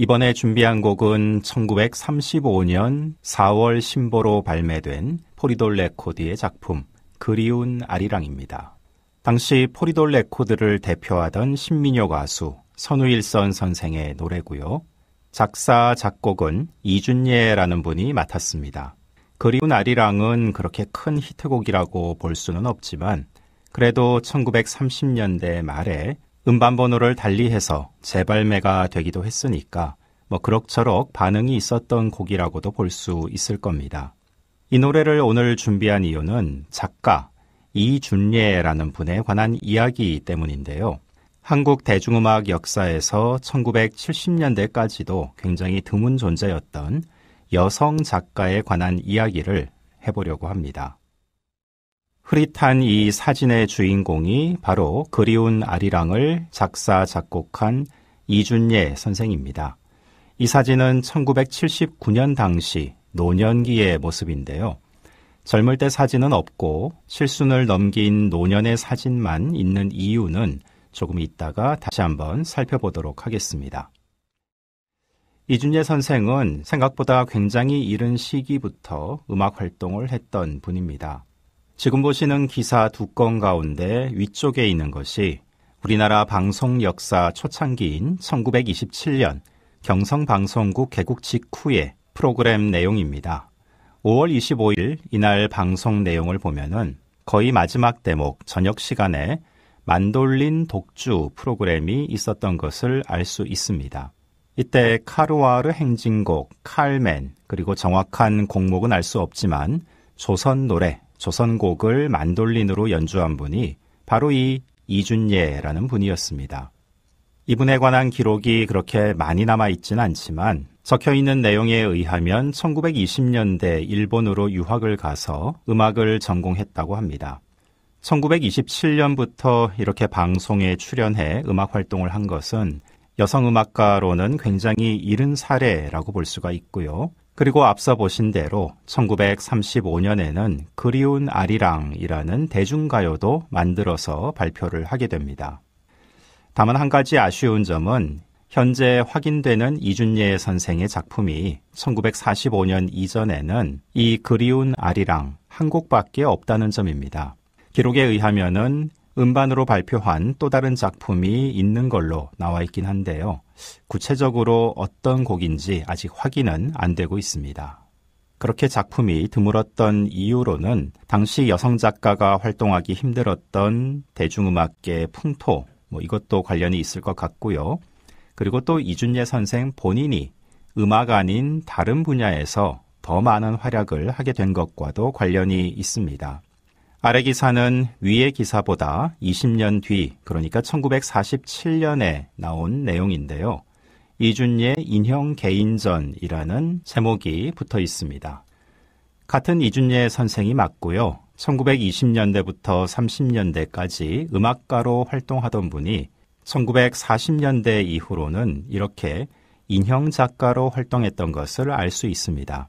이번에 준비한 곡은 1935년 4월 신보로 발매된 포리돌 레코드의 작품 그리운 아리랑입니다. 당시 포리돌 레코드를 대표하던 신민요 가수 선우일선 선생의 노래고요. 작사, 작곡은 이준예라는 분이 맡았습니다. 그리운 아리랑은 그렇게 큰 히트곡이라고 볼 수는 없지만 그래도 1930년대 말에 음반 번호를 달리해서 재발매가 되기도 했으니까 그럭저럭 반응이 있었던 곡이라고도 볼 수 있을 겁니다. 이 노래를 오늘 준비한 이유는 작가 이준예라는 분에 관한 이야기 때문인데요. 한국 대중음악 역사에서 1970년대까지도 굉장히 드문 존재였던 여성 작가에 관한 이야기를 해보려고 합니다. 흐릿한 이 사진의 주인공이 바로 그리운 아리랑을 작사, 작곡한 이준예 선생입니다. 이 사진은 1979년 당시 노년기의 모습인데요. 젊을 때 사진은 없고 칠순을 넘긴 노년의 사진만 있는 이유는 조금 이따가 다시 한번 살펴보도록 하겠습니다. 이준예 선생은 생각보다 굉장히 이른 시기부터 음악 활동을 했던 분입니다. 지금 보시는 기사 두 건 가운데 위쪽에 있는 것이 우리나라 방송 역사 초창기인 1927년 경성방송국 개국 직후의 프로그램 내용입니다. 5월 25일 이날 방송 내용을 보면은 거의 마지막 대목 저녁 시간에 만돌린 독주 프로그램이 있었던 것을 알 수 있습니다. 이때 카루아르 행진곡, 칼맨, 그리고 정확한 곡목은 알 수 없지만 조선 노래, 조선곡을 만돌린으로 연주한 분이 바로 이 이준예라는 분이었습니다. 이분에 관한 기록이 그렇게 많이 남아있지는 않지만 적혀있는 내용에 의하면 1920년대 일본으로 유학을 가서 음악을 전공했다고 합니다. 1927년부터 이렇게 방송에 출연해 음악 활동을 한 것은 여성음악가로는 굉장히 이른 사례라고 볼 수가 있고요. 그리고 앞서 보신 대로 1935년에는 그리운 아리랑이라는 대중가요도 만들어서 발표를 하게 됩니다. 다만 한 가지 아쉬운 점은 현재 확인되는 이준예 선생의 작품이 1945년 이전에는 이 그리운 아리랑 한 곡밖에 없다는 점입니다. 기록에 의하면은 음반으로 발표한 또 다른 작품이 있는 걸로 나와 있긴 한데요. 구체적으로 어떤 곡인지 아직 확인은 안 되고 있습니다. 그렇게 작품이 드물었던 이유로는 당시 여성 작가가 활동하기 힘들었던 대중음악계 풍토, 이것도 관련이 있을 것 같고요. 그리고 또 이준예 선생 본인이 음악 아닌 다른 분야에서 더 많은 활약을 하게 된 것과도 관련이 있습니다. 아래 기사는 위의 기사보다 20년 뒤, 그러니까 1947년에 나온 내용인데요. 이준예 인형 개인전이라는 제목이 붙어 있습니다. 같은 이준예 선생이 맞고요. 1920년대부터 30년대까지 음악가로 활동하던 분이 1940년대 이후로는 이렇게 인형 작가로 활동했던 것을 알 수 있습니다.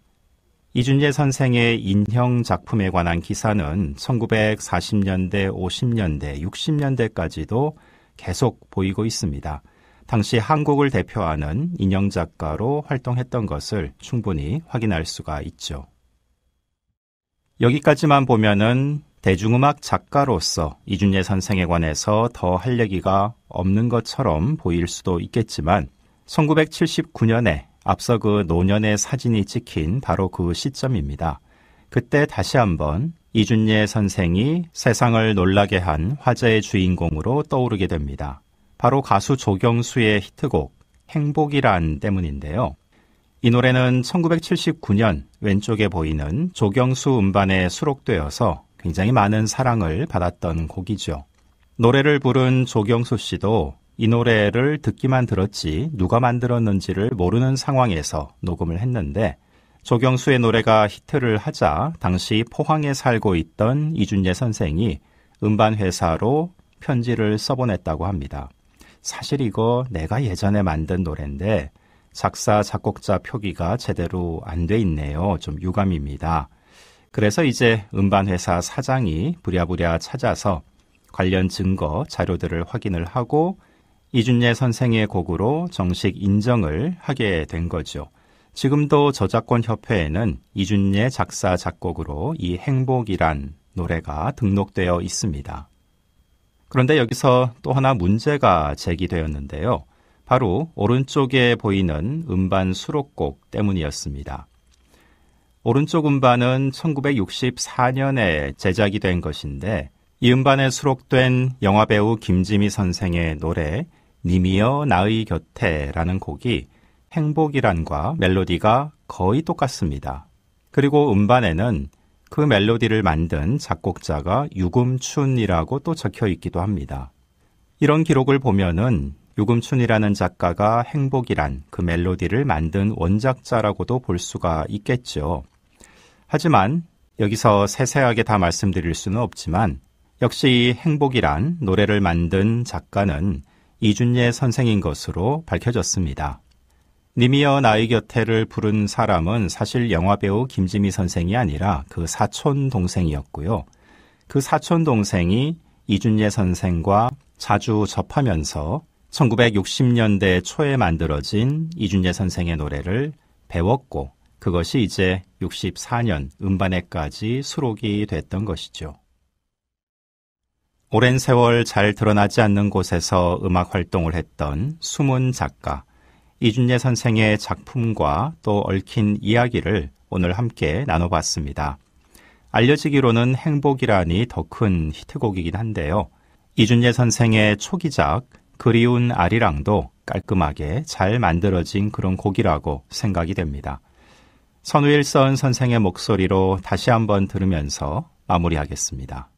이준예 선생의 인형 작품에 관한 기사는 1940년대, 50년대, 60년대까지도 계속 보이고 있습니다. 당시 한국을 대표하는 인형 작가로 활동했던 것을 충분히 확인할 수가 있죠. 여기까지만 보면은 대중음악 작가로서 이준예 선생에 관해서 더 할 얘기가 없는 것처럼 보일 수도 있겠지만 1979년에 앞서 그 노년의 사진이 찍힌 바로 그 시점입니다. 그때 다시 한번 이준예 선생이 세상을 놀라게 한 화제의 주인공으로 떠오르게 됩니다. 바로 가수 조경수의 히트곡 행복이란 때문인데요. 이 노래는 1979년 왼쪽에 보이는 조경수 음반에 수록되어서 굉장히 많은 사랑을 받았던 곡이죠. 노래를 부른 조경수 씨도 이 노래를 듣기만 들었지 누가 만들었는지를 모르는 상황에서 녹음을 했는데 조경수의 노래가 히트를 하자 당시 포항에 살고 있던 이준예 선생이 음반회사로 편지를 써보냈다고 합니다. 사실 이거 내가 예전에 만든 노래인데 작사, 작곡자 표기가 제대로 안 돼 있네요. 좀 유감입니다. 그래서 이제 음반회사 사장이 부랴부랴 찾아서 관련 증거, 자료들을 확인을 하고 이준예 선생의 곡으로 정식 인정을 하게 된 거죠. 지금도 저작권협회에는 이준예 작사 작곡으로 이 행복이란 노래가 등록되어 있습니다. 그런데 여기서 또 하나 문제가 제기되었는데요. 바로 오른쪽에 보이는 음반 수록곡 때문이었습니다. 오른쪽 음반은 1964년에 제작이 된 것인데 이 음반에 수록된 영화배우 김지미 선생의 노래 님이여 나의 곁에라는 곡이 행복이란과 멜로디가 거의 똑같습니다. 그리고 음반에는 그 멜로디를 만든 작곡자가 유금춘이라고 또 적혀 있기도 합니다. 이런 기록을 보면은 유금춘이라는 작가가 행복이란 그 멜로디를 만든 원작자라고도 볼 수가 있겠죠. 하지만 여기서 세세하게 다 말씀드릴 수는 없지만 역시 이 행복이란 노래를 만든 작가는 이준예 선생인 것으로 밝혀졌습니다. 님이여 나의 곁에를 부른 사람은 사실 영화배우 김지미 선생이 아니라 그 사촌 동생이었고요. 그 사촌 동생이 이준예 선생과 자주 접하면서 1960년대 초에 만들어진 이준예 선생의 노래를 배웠고 그것이 이제 64년 음반에까지 수록이 됐던 것이죠. 오랜 세월 잘 드러나지 않는 곳에서 음악 활동을 했던 숨은 작가 이준예 선생의 작품과 또 얽힌 이야기를 오늘 함께 나눠봤습니다. 알려지기로는 행복이라니 더 큰 히트곡이긴 한데요. 이준예 선생의 초기작 그리운 아리랑도 깔끔하게 잘 만들어진 그런 곡이라고 생각이 됩니다. 선우일선 선생의 목소리로 다시 한번 들으면서 마무리하겠습니다.